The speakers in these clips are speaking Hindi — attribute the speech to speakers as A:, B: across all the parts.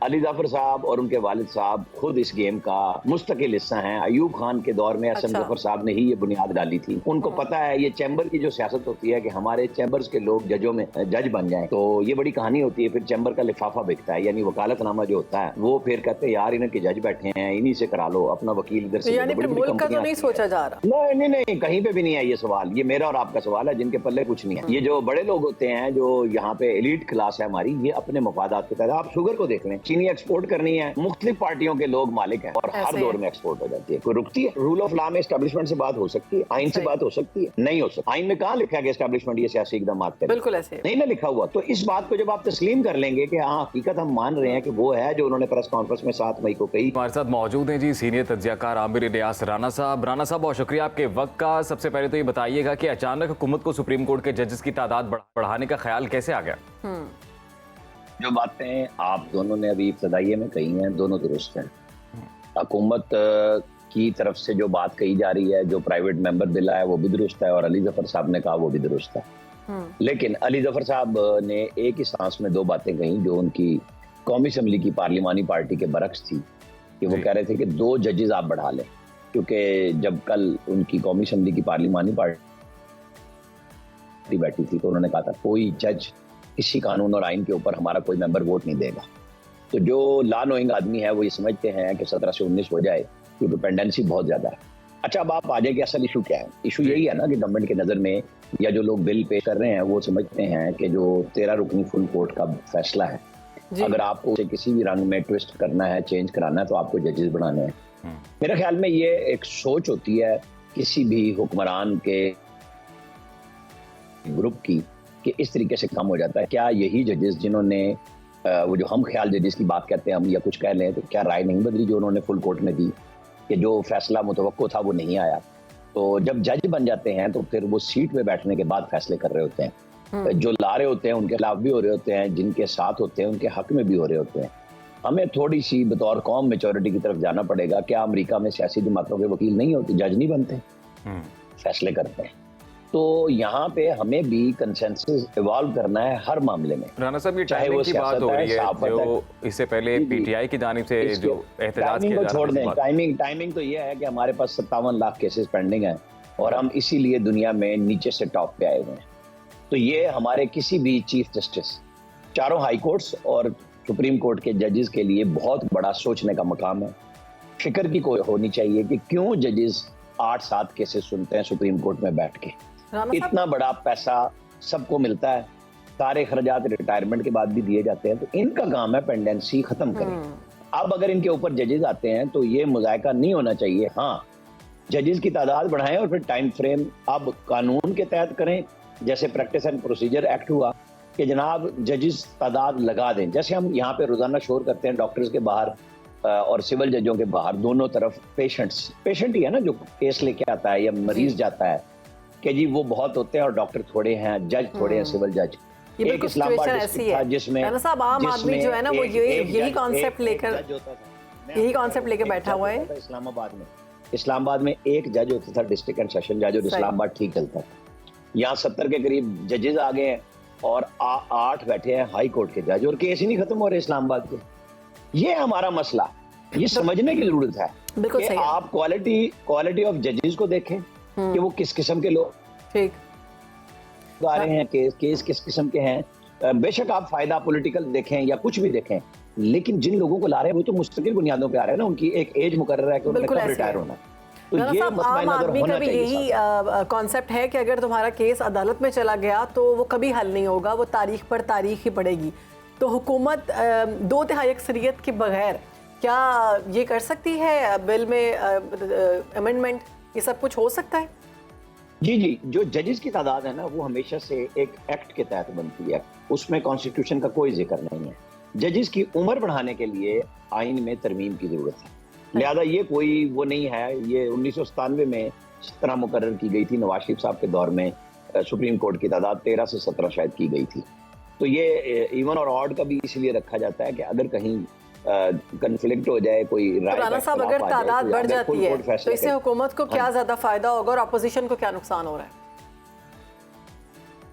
A: अली जाफर साहब और उनके वालिद साहब खुद इस गेम का मुस्तकिल हिस्सा हैं। अयूब खान के दौर में एस.एम. जफर साहब ने ही ये बुनियाद डाली थी। उनको पता है ये चैम्बर की जो सियासत होती है कि हमारे चैम्बर्स के लोग जजों में जज बन जाएं, तो ये बड़ी कहानी होती है। फिर चैम्बर का लिफाफा बिकता है, यानी वकालतनामा जो होता है वो फिर कहते हैं यार इन्हें के जज बैठे हैं, इन्हीं से करा लो, अपना वकील इधर से।
B: यानी मुल्क का तो नहीं सोचा जा रहा।
A: नहीं नहीं, कहीं पे भी नहीं है ये सवाल। ये मेरा और आपका सवाल है, जिनके पल्ले कुछ नहीं है। ये जो बड़े लोग होते हैं, जो यहाँ पे एलीट क्लास है हमारी, ये अपने मफादात के तहत, आप शुगर को देख लें, चीनी एक्सपोर्ट करनी है, मुख्तलिफ पार्टियों के लोग मालिक हैं और हर दौर में एक्सपोर्ट हो जाती है। कोई रुकती है? रूल ऑफ लॉ में एस्टेब्लिशमेंट से बात हो सकती है, आइन से बात हो सकती है? नहीं हो सकती। आइन में कहाँ लिखा है एस्टेब्लिशमेंट ये सियासी इकदाम करे?
B: बिल्कुल ऐसे
A: नहीं ना लिखा हुआ। तो इस बात को जब आप तस्लीम कर लेंगे कि हाँ हकीकत हम मान रहे हैं कि वो है जो उन्होंने प्रेस कॉन्फ्रेंस में 7 मई को कही।
C: हमारे साथ मौजूद हैं जी सीनियर तज्जियाकार आमिर इलियास राना साहब। राना साहब, बहुत शुक्रिया आपके वक्त का। सबसे पहले तो ये बताइएगा कि अचानक हुकूमत को सुप्रीम कोर्ट के जजेस की तादाद बढ़ाने का ख्याल कैसे आ गया?
A: जो बातें आप दोनों ने अभी इब्तदाइये में कही हैं, दोनों दुरुस्त हैं। हुकूमत की तरफ से जो बात कही जा रही है, जो प्राइवेट मेंबर बिल है वो भी दुरुस्त है, और अली जफर साहब ने कहा वो भी दुरुस्त है। लेकिन अली जफर साहब ने एक ही सांस में 2 बातें कही जो उनकी कौमी असम्बली की पार्लिमानी पार्टी के बरक्स थी, कि वो कह रहे थे कि 2 जजेस आप बढ़ा लें, क्योंकि जब कल उनकी कौमी असम्बली की पार्लिमानी पार्टी बैठी थी तो उन्होंने कहा था कोई जज किसी कानून और आइन के ऊपर हमारा कोई मेंबर वोट नहीं देगा। तो जो लॉ नोइंग आदमी है वो ये समझते हैं कि 17 से 19 हो जाए, क्योंकि पेंडेंसी बहुत ज्यादा है। अच्छा, अब आप आ जाए कि असल इशू क्या है। इशू यही है ना कि गवर्नमेंट के नज़र में, या जो लोग बिल पेश कर रहे हैं वो समझते हैं कि जो 13 रुकनी फुल कोर्ट का फैसला है, अगर आपको उसे किसी भी रंग में ट्विस्ट करना है, चेंज कराना है, तो आपको जजेस बनाने हैं। मेरे ख्याल में ये एक सोच होती है किसी भी हुक्मरान के ग्रुप की कि इस तरीके से कम हो जाता है। क्या यही जजेस जिन्होंने वो जो हम ख्याल जजेस की बात कहते हैं हम, या कुछ कह लें, तो क्या राय नहीं बदली जो उन्होंने फुल कोर्ट में दी कि जो फैसला मुतवक्को था वो नहीं आया? तो जब जज बन जाते हैं तो फिर वो सीट पे बैठने के बाद फैसले कर रहे होते हैं, जो ला रहे होते हैं उनके खिलाफ भी हो रहे होते हैं, जिनके साथ होते हैं उनके हक में भी हो रहे होते हैं। हमें थोड़ी सी बतौर कौम मेच्योरिटी की तरफ जाना पड़ेगा। क्या अमेरिका में सियासी जमातों के वकील नहीं होते, जज नहीं बनते, फैसले करते हैं? तो यहाँ पे हमें भी कंसेंसस इवॉल्व करना है हर मामले में।
C: राना साहब, ये टाइमिंग की बात हो रही है, जो इससे पहले पीटीआई की जानिब से जो एहतजाज किया जा रहा है।
A: टाइमिंग तो ये है कि हमारे पास 57 लाख केसेस पेंडिंग हैं और हम इसीलिए दुनिया में नीचे से टॉप पे आए हुए हैं। तो ये हमारे किसी भी चीफ जस्टिस, चारों हाई कोर्ट्स और सुप्रीम कोर्ट के जजेस के लिए बहुत बड़ा सोचने का मकाम है। फिक्र की कोई होनी चाहिए कि क्यों जजेस 8-7 केसेस सुनते हैं सुप्रीम कोर्ट में बैठ के। इतना बड़ा पैसा सबको मिलता है, सारे खर्चात रिटायरमेंट के बाद भी दिए जाते हैं, तो इनका काम है पेंडेंसी खत्म करें। अब अगर इनके ऊपर जजेस आते हैं तो ये मुजायका नहीं होना चाहिए। हाँ, जजेस की तादाद बढ़ाएं और फिर टाइम फ्रेम अब कानून के तहत करें, जैसे प्रैक्टिस एंड प्रोसीजर एक्ट हुआ कि जनाब जजेस तादाद लगा दें। जैसे हम यहाँ पे रोजाना शोर करते हैं डॉक्टर्स के बाहर और सिविल जजों के बाहर, दोनों तरफ पेशेंट ही है ना जो केस लेके आता है या मरीज जाता है, कि जी वो बहुत होते हैं और डॉक्टर थोड़े हैं, जज थोड़े हैं, सिविल जज।
B: एक इस्लामाबाद डिस्ट्रिक्ट था जिसमें साहब आम आदमी जो है ना वो यही कॉन्सेप्ट लेकर बैठा हुआ है।
A: इस्लामाबाद में एक जज होता था, डिस्ट्रिक्ट एंड सेशन जज, और इस्लामाबाद ठीक चलता था। यहाँ 70 के करीब जजेस आ गए हैं और 8 बैठे हैं हाई कोर्ट के जज, और केस ही नहीं खत्म हो रहे इस्लामाबाद के। ये हमारा मसला, ये समझने की जरूरत है कि आप क्वालिटी ऑफ जजेस को देखें कि वो किस किस्म के लोग ठीक आ रहे हैं, केस किस किस्म के हैं। बेशक आप फायदा पॉलिटिकल देखें या कुछ भी देखें, लेकिन जिन लोगों को ला रहे हैं वो तो मुस्तकिल बुनियादों पे आ रहे हैं ना, उनकी एक एज मुकर्रर है कि उन्हें कब रिटायर होना। तो ये
B: आम आदमी का भी यही कॉन्सेप्ट है कि अगर तुम्हारा केस अदालत में चला गया तो वो कभी हल नहीं होगा, वो तारीख पर तारीख ही पड़ेगी। तो हुकूमत 2/3 अक्सरियत के बगैर क्या ये कर सकती है? बिल में अमेंडमेंट, ये सब कुछ हो सकता है?
A: जी, जो जजेस की तादाद है ना वो हमेशा से एक एक्ट के तहत बनती है, उसमें कॉन्स्टिट्यूशन का कोई जिक्र नहीं है। जजेस की उम्र बढ़ाने के लिए आइन में तरमीम की जरूरत है, लिहाजा ये कोई वो नहीं है। ये 1997 में इस तरह मुकर्रर की गई थी, नवाज शरीफ साहब के दौर में सुप्रीम कोर्ट की तादाद 13 से 17 शायद की गई थी। तो ये इवन और ऑड का भी इसलिए रखा जाता है कि अगर कहीं कन्फ्लिक्ट हो जाए, कोई
B: राना साहब अगर तादाद बढ़ जाती है तो इससे हुकूमत को क्या ज्यादा फायदा होगा और अपोजिशन को क्या नुकसान हो रहा है?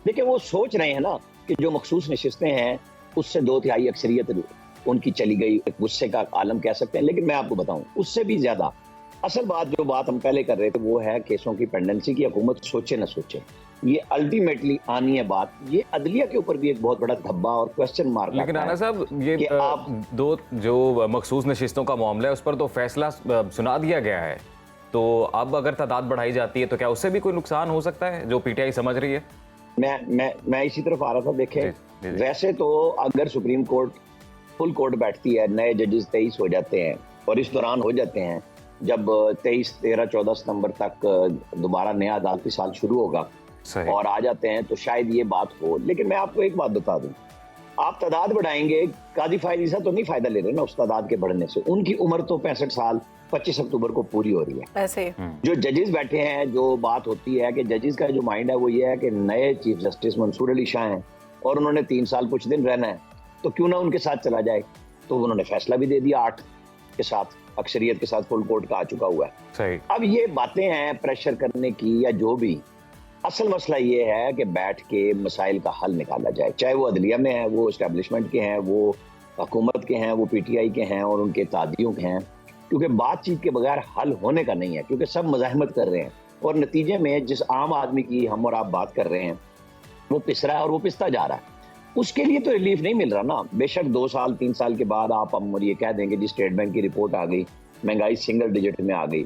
A: देखिए, वो सोच रहे हैं ना कि जो मखसूस नशिस्तें हैं उससे 2/3 अक्सरियत उनकी चली गई, एक गुस्से का आलम कह सकते हैं। लेकिन मैं आपको बताऊं, उससे भी ज्यादा असल बात, जो बात हम पहले कर रहे थे, वो है केसों की पेंडेंसी की। हुकूमत सोचे न सोचे, ये अल्टीमेटली आनी है बात। ये अदलिया के ऊपर भी एक बहुत बड़ा धब्बा और क्वेश्चन मार्क।
C: लेकिन राना साहब, ये आप दो जो मखसूस नशिस्तों का मामला है, उस पर तो फैसला सुना दिया गया है, तो अब अगर तादाद बढ़ाई जाती है तो क्या उससे भी कोई नुकसान हो सकता है, जो पीटीआई समझ रही है?
A: मैं इसी तरफ आ रहा था। देखें, वैसे तो अगर सुप्रीम कोर्ट फुल कोर्ट बैठती है, नए जजेस 23 हो जाते हैं, और इस दौरान हो जाते हैं जब 23, 13, 14 सितंबर तक दोबारा नया अदालती साल शुरू होगा और आ जाते हैं, तो शायद ये बात हो। लेकिन मैं आपको एक बात बता दूं, आप तादाद बढ़ाएंगे, काजी फायद ईसा तो नहीं फायदा ले रहे ना उस तादाद के बढ़ने से। उनकी उम्र तो 65 साल 25 अक्टूबर को पूरी हो रही है।
B: ऐसे
A: जो जजेस बैठे हैं, जो बात होती है कि जजेस का जो माइंड है वो ये है कि नए चीफ जस्टिस मंसूर अली शाह हैं और उन्होंने 3 साल कुछ दिन रहना है, तो क्यों ना उनके साथ चला जाए। तो उन्होंने फैसला भी दे दिया 8 के साथ, अक्सरियत के साथ फुल कोर्ट का आ चुका हुआ है।
C: सही।
A: अब ये बातें हैं प्रेशर करने की या जो भी, असल मसला ये है कि बैठ के मसाइल का हल निकाला जाए, चाहे वो अदलिया में है, वो एस्टेब्लिशमेंट के हैं, वो हुकूमत के हैं, वो पीटीआई के हैं और उनके तादियों के हैं। क्योंकि बातचीत के बगैर हल होने का नहीं है, क्योंकि सब मज़ाहमत कर रहे हैं और नतीजे में जिस आम आदमी की हम और आप बात कर रहे हैं वो पिस रहा है और वो पिसता जा रहा है। उसके लिए तो रिलीफ नहीं मिल रहा ना। बेशक 2 साल 3 साल के बाद आप हम ये कह देंगे जी स्टेट बैंक की रिपोर्ट आ गई, महंगाई सिंगल डिजिट में आ गई,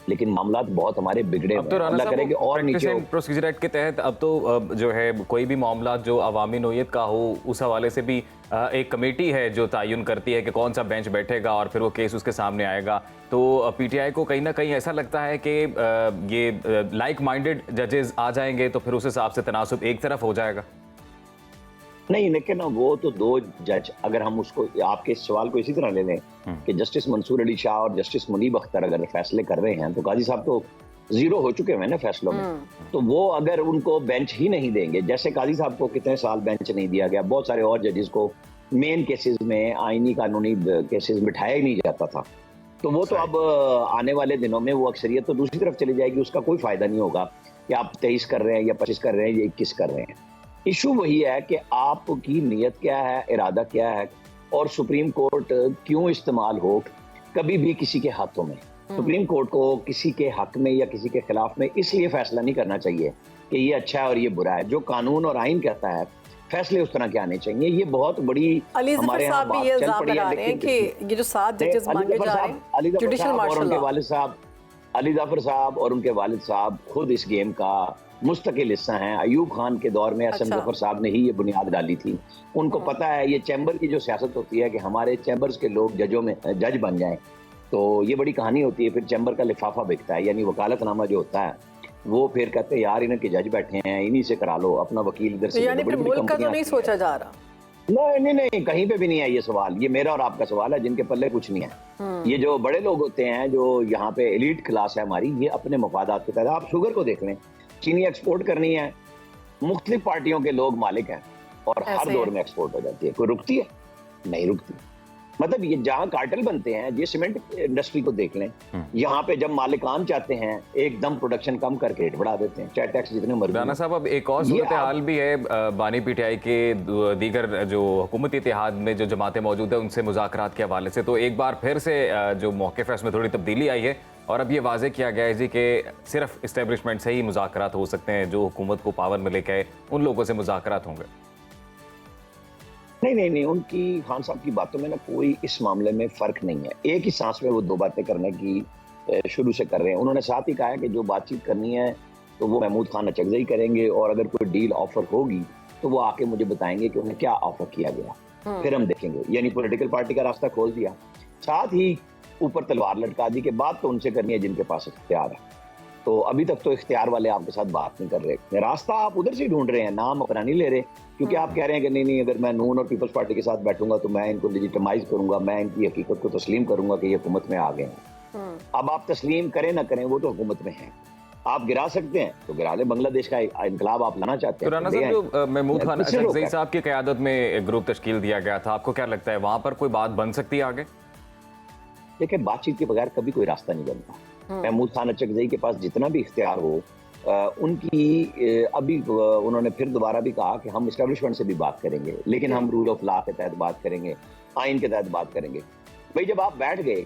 A: लेकिन मामला बहुत हमारे बिगड़े
C: अब तो राना साहब, और नीचे प्रोसीजर एक्ट के तहत अब तो जो है कोई भी मामला जो अवामी नोयत का हो, उस हवाले से भी एक कमेटी है जो तयन करती है कि कौन सा बेंच बैठेगा और फिर वो केस उसके सामने आएगा। तो पीटीआई को कहीं ना कहीं ऐसा लगता है कि ये लाइक माइंडेड जजेस आ जाएंगे तो फिर उस हिसाब से तनासुब एक तरफ हो जाएगा।
A: नहीं, लेकिन वो तो 2 जज, अगर हम उसको आपके सवाल को इसी तरह ले लें कि जस्टिस मंसूर अली शाह और जस्टिस मुनीब अख्तर अगर फैसले कर रहे हैं, तो काजी साहब तो 0 हो चुके हैं ना फैसलों में। तो वो अगर उनको बेंच ही नहीं देंगे, जैसे काजी साहब को कितने साल बेंच नहीं दिया गया, बहुत सारे और जजेस को मेन केसेस में, आईनी कानूनी केसेस बिठाया ही नहीं जाता था, तो वो तो अब आने वाले दिनों में वो अक्सरियत तो दूसरी तरफ चली जाएगी। उसका कोई फायदा नहीं होगा कि आप 23 कर रहे हैं या 25 कर रहे हैं या 21 कर रहे हैं। इशू वही है कि आपकी नीयत क्या है, इरादा क्या है, और सुप्रीम कोर्ट क्यों इस्तेमाल हो कभी भी किसी के हाथों में। सुप्रीम कोर्ट को किसी के हक में या किसी के खिलाफ में इसलिए फैसला नहीं करना चाहिए कि ये अच्छा है और ये बुरा है। जो कानून और आइन कहता है फैसले उस तरह के आने चाहिए। ये बहुत बड़ी हमारे यहाँ बात चल पड़ी है, लेकिन
B: कि ये जो 7 जजेस मांगे जा रहे हैं, जुडिशियल मार्शल
A: उनके वालिद साहब अली ज़फर साहब और उनके वालिद साहब खुद इस गेम का मुस्तकिल हिस्सा हैं। अयूब खान के दौर में एसएम जफर साहब ने ही ये बुनियाद डाली थी। उनको पता है ये चैम्बर की जो सियासत होती है कि हमारे चैम्बर्स के लोग जज बन जाएं, तो ये बड़ी कहानी होती है। फिर चैम्बर का लिफाफा बिकता है, यानी वकालतनामा जो होता है वो फिर कहते हैं यार इन्हें के जज बैठे हैं, इन्हीं से करा लो, अपना वकील इधर से।
B: यानी मुल्क का तो नहीं सोचा जा रहा।
A: नहीं, कहीं पे भी नहीं है ये सवाल। ये मेरा और आपका सवाल है, जिनके पल्ले कुछ नहीं है। ये जो बड़े लोग होते हैं, जो यहाँ पे एलीट क्लास है हमारी, ये अपने मफादात के तहत, आप शुगर को देख लें, चीनी एक्सपोर्ट करनी है, मुख्तलिफ पार्टियों के लोग मालिक हैं और हर दौर में एक्सपोर्ट हो जाती है। कोई रुकती है? नहीं रुकती। मतलब ये जहाँ कार्टेल बनते हैं, ये सीमेंट इंडस्ट्री को देख लें, यहाँ पे जब मालिकान चाहते हैं एकदम प्रोडक्शन कम करके रेट बढ़ा देते हैं, चाहे टैक्स जितने मर्जी।
C: राना साहब, अब एक और सूरत हाल भी है बानी पीटीआई के दीगर जो हुकूमती इत्तेहाद में जो जमातें मौजूद है उनसे मुज़ाकरात के हवाले से, तो एक बार फिर से जो मौक़िफ़ है उसमें थोड़ी तब्दीली आई है और अब ये वाज़ेह किया गया है जी कि सिर्फ इस्टेब्लिशमेंट से ही मुज़ाकरात हो सकते हैं, जो हुकूमत को पावर में लेके आए उन लोगों से मुज़ाकरात होंगे।
A: नहीं, उनकी खान साहब की बातों में ना कोई इस मामले में फर्क नहीं है। एक ही सांस में वो 2 बातें करने की शुरू से कर रहे हैं। उन्होंने साथ ही कहा है कि जो बातचीत करनी है तो वो महमूद खान अचकज़ई करेंगे और अगर कोई डील ऑफर होगी तो वो आके मुझे बताएंगे कि उन्हें क्या ऑफर किया गया, फिर हम देखेंगे। यानी पॉलिटिकल पार्टी का रास्ता खोल दिया, साथ ही ऊपर तलवार लटका दी कि बात तो उनसे करनी है जिनके पास इख्तियार है। तो अभी तक तो इख्तियार वाले आपके साथ बात नहीं कर रहे, रास्ता आप उधर से ढूंढ रहे हैं, नाम अपना नहीं ले रहे, क्योंकि आप कह रहे हैं कि नहीं अगर मैं नून और पीपल्स पार्टी के साथ बैठूंगा तो मैं इनको लेजिटिमाइज करूंगा, मैं इनकी हकीकत को तस्लीम करूंगा कि ये हुकूमत में आ गए हैं। अब आप तस्लीम करें ना करें, वो तो हुकूमत में है। आप गिरा सकते हैं तो गिरा लें। बांग्लादेश का इनकलाब आप लाना चाहते हैं,
C: राना साहब, जो महमूद खान अचकज़ई साहब की क़यादत में एक ग्रुप तश्कील दिया गया था, आपको क्या लगता है वहां पर कोई बात बन सकती है आगे? देखिए,
A: बातचीत के बगैर कभी कोई रास्ता नहीं बनता। महमूद खान अचकज़ई के पास जितना भी इख्तियार हो उनकी अभी उन्होंने फिर दोबारा भी कहा कि हम इस्टेब्लिशमेंट से भी बात करेंगे, लेकिन हम रूल ऑफ लॉ के तहत बात करेंगे, आइन के तहत बात करेंगे। भाई जब आप बैठ गए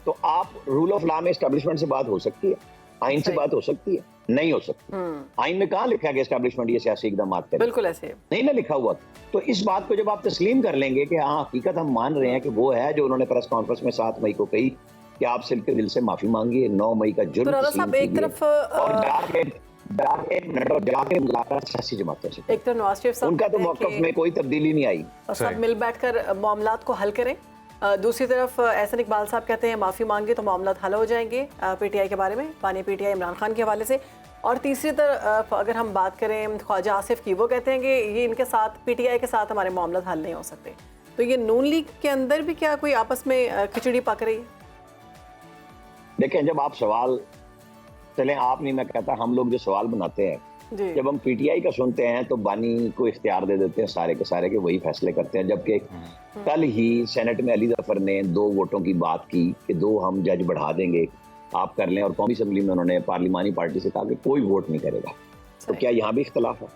A: तो आप रूल ऑफ लॉ में इस्टेब्लिशमेंट से बात हो सकती है, आइन से बात हो सकती है? नहीं हो सकती। आइन में कहाँ लिखा है कि इस्टेब्लिशमेंट ये सियासी इकदाम करे?
B: बिल्कुल ऐसे
A: नहीं ना लिखा हुआ। तो इस बात को जब आप तस्लीम कर लेंगे कि हाँ हकीकत हम मान रहे हैं कि वो है जो उन्होंने प्रेस कॉन्फ्रेंस में 7 मई को कही कि आप सिर्फ दिल से माफी मांगिए, 9 मई का जुर्म
B: तो
A: तस्लीम
B: साहब एक
A: कीजिए
B: तरफ
A: और जाके मुलाकात सियासी जमातों से,
B: एक तो नवाज शरीफ साहब
A: उनका तो मौक़िफ़ में कोई तब्दीली नहीं आई
B: और सब मिल बैठकर मामलात को हल करें। दूसरी तरफ एहसन इकबाल साहब कहते हैं माफ़ी मांगे तो मामलात हल हो जाएंगे पीटीआई के बारे में, बानी पीटीआई इमरान खान के हवाले से। और तीसरी तरफ अगर हम बात करें ख्वाजा आसिफ की, वो कहते हैं कि ये इनके साथ पीटीआई के साथ हमारे मामलात हल नहीं हो सकते। तो ये नून लीग के अंदर भी क्या कोई आपस में खिचड़ी पक रही है?
A: देखें, जब आप सवाल चलें, आप नहीं, मैं कहता हम लोग जो सवाल बनाते हैं, जब हम पीटीआई का सुनते हैं तो बानी को इख्तियार दे देते हैं सारे के सारे के वही फैसले करते हैं। जबकि कल ही सेनेट में अली जफर ने 2 वोटों की बात की कि 2 हम जज बढ़ा देंगे, आप कर लें, और कौमी असम्बली में उन्होंने पार्लिमानी पार्टी से कहा कि कोई वोट नहीं करेगा। तो क्या यहाँ भी इख्तलाफ है?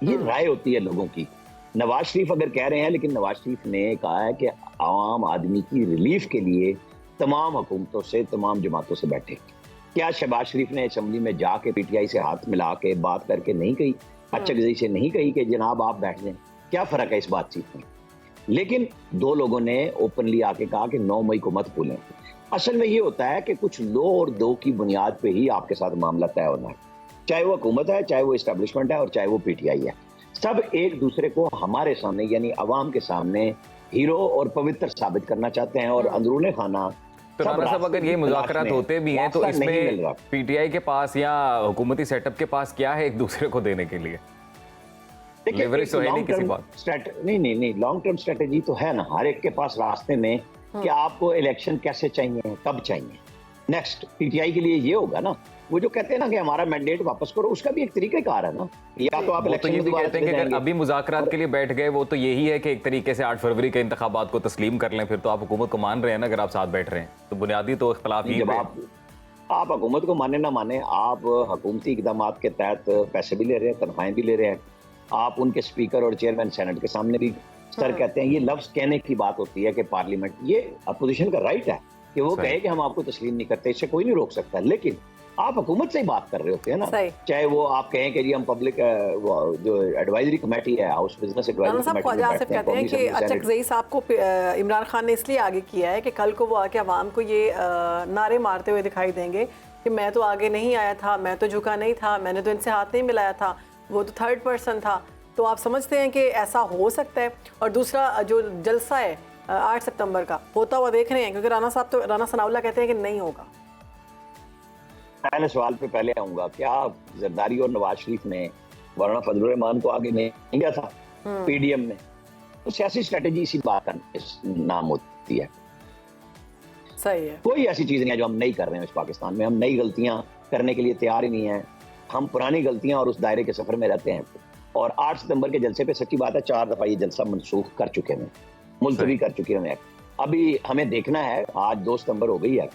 A: ये राय होती है लोगों की। नवाज शरीफ अगर कह रहे हैं, लेकिन नवाज शरीफ ने कहा है कि आवाम आदमी की रिलीफ के लिए तमाम हुकूमतों से, तमाम जमातों से बैठे। क्या शहबाज शरीफ ने असम्बली में जाके पीटीआई से हाथ मिला के बात करके नहीं कही, अच्छी से नहीं कही कि जनाब आप बैठ जाएं? क्या फर्क है इस बातचीत में? लेकिन 2 लोगों ने ओपनली आके कहा कि 9 मई को मत भूलें। असल में ये होता है कि कुछ लो और दो की बुनियाद पे ही आपके साथ मामला तय होना है, चाहे वो हुकूमत है, चाहे वो इस्टेब्लिशमेंट है और चाहे वो पीटीआई है। सब एक दूसरे को हमारे सामने यानी अवाम के सामने हीरो और पवित्र साबित करना चाहते हैं, और अंदरूने खाना।
C: तो राणा साहब, अगर ये मुज़ाकरात होते भी हैं तो इसमें पीटीआई के पास या हुकूमती सेटअप के पास क्या है एक दूसरे को देने के लिए? लेवरेज तो है नहीं किसी बात।
A: नहीं, लॉन्ग टर्म स्ट्रेटेजी तो है ना हर एक के पास रास्ते में कि आपको इलेक्शन कैसे चाहिए, कब चाहिए। नेक्स्ट पीटीआई के लिए ये होगा ना, वो जो कहते हैं ना कि हमारा मैंडेट वापस करो, उसका भी एक तरीक़ाकार है ना। या तो आप इलेक्शन में
C: कहते हैं कि अगर अभी मुज़ाकरात के लिए बैठ गए, वो तो यही है कि एक तरीके से 8 फरवरी के इंतखाबात को तस्लीम कर लें, फिर तो आप हुकूमत को मान रहे हैं ना। अगर आप साथ बैठ रहे हैं तो बुनियादी तो इख्तलाफ ही है।
A: आप हुकूमत को माने ना माने, आप हुकूमती इक़दाम के तहत पैसे भी ले रहे हैं, तनख्वाहें भी ले रहे हैं। आप उनके स्पीकर और चेयरमैन सेनेट के सामने भी सर कहते हैं। ये लफ्ज कहने की बात होती है कि पार्लियामेंट, ये अपोजिशन का राइट है कि वो कहे कि हम आपको तस्लीम नहीं करते, इससे कोई नहीं रोक सकता। लेकिन आप हुकूमत से ही बात कर रहे होते हैं ना, चाहे वो आप कहें कि जी हम पब्लिक जो एडवाइजरी कमेटी है, हाउस बिजनेस एडवाइजरी कमेटी में बैठते हैं,
B: कहते हैं कि अचकज़ई साहब को इमरान खान ने इसलिए आगे किया है कि कल को वो आके अवाम को ये नारे मारते हुए दिखाई देंगे कि मैं तो आगे नहीं आया था, मैं तो झुका नहीं था, मैंने तो इनसे हाथ नहीं मिलाया था, वो तो थर्ड पर्सन था। तो आप समझते हैं कि ऐसा हो सकता है? और दूसरा जो जलसा है 8 सितंबर का होता हुआ देख रहे हैं, क्योंकि राना सनाउल्ला कहते हैं कि नहीं होगा।
A: पहले सवाल पे पहले आऊंगा, क्या जरदारी और नवाज शरीफ ने वरना फजलुर रहमान को आगे नहीं किया था पीडीएम में? तो सियासी स्ट्रेटेजी इसी बात का नाम होती है।
B: सही है,
A: कोई ऐसी चीज नहीं है जो हम नहीं कर रहे हैं इस पाकिस्तान में। हम नई गलतियां करने के लिए तैयार ही नहीं है। हम पुरानी गलतियां और उस दायरे के सफर में रहते हैं। और 8 सितंबर के जलसे पे सच्ची बात है 4 दफा ये जलसा मनसूख कर चुके हैं, मुलतवी कर चुके हैं। अभी हमें देखना है, आज 2 सितंबर हो गई है,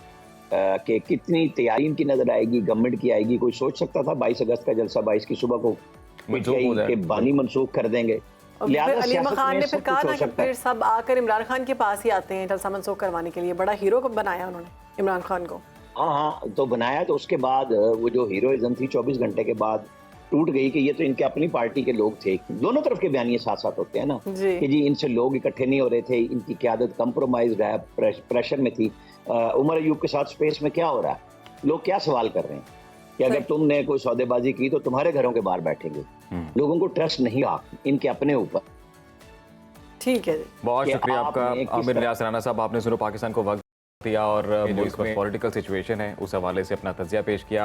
A: कि कितनी तैयारी इनकी नजर आएगी, गवर्नमेंट की आएगी। कोई सोच सकता था 22 अगस्त का जलसा 22 की सुबह को के बानी मनसूख कर देंगे?
B: अलीमा खान ने फिर कहा ना कि फिर सब आकर इमरान खान के पास ही आते हैं जलसा मनसूख करवाने के लिए। बड़ा हीरो को बनाया उन्होंने इमरान खान को।
A: हाँ, तो बनाया। तो उसके बाद वो जो हीरोइज्म थी 24 घंटे के बाद टूट गई कि ये तो इनके अपनी पार्टी के लोग थे। दोनों तरफ के बयानिए साथ साथ होते हैं ना कि जी इनसे लोग इकट्ठे नहीं हो रहे थे, इनकी क़यादत कंप्रोमाइज्ड है, प्रेशर में थी। उमर अयूब के साथ स्पेस में क्या हो रहा है? लोग क्या सवाल कर रहे हैं कि अगर तुमने कोई सौदेबाजी की तो तुम्हारे घरों के बाहर बैठेंगे। लोगों को ट्रस्ट नहीं रहा इनके अपने ऊपर।
B: ठीक है,
C: बहुत शुक्रिया आपका आमिर नियाज़ राना साहब। आपने सुनो पाकिस्तान को वक्त दिया और जो इस वक्त पॉलिटिकल सिचुएशन है उस हवाले से अपना तज्जिया पेश किया।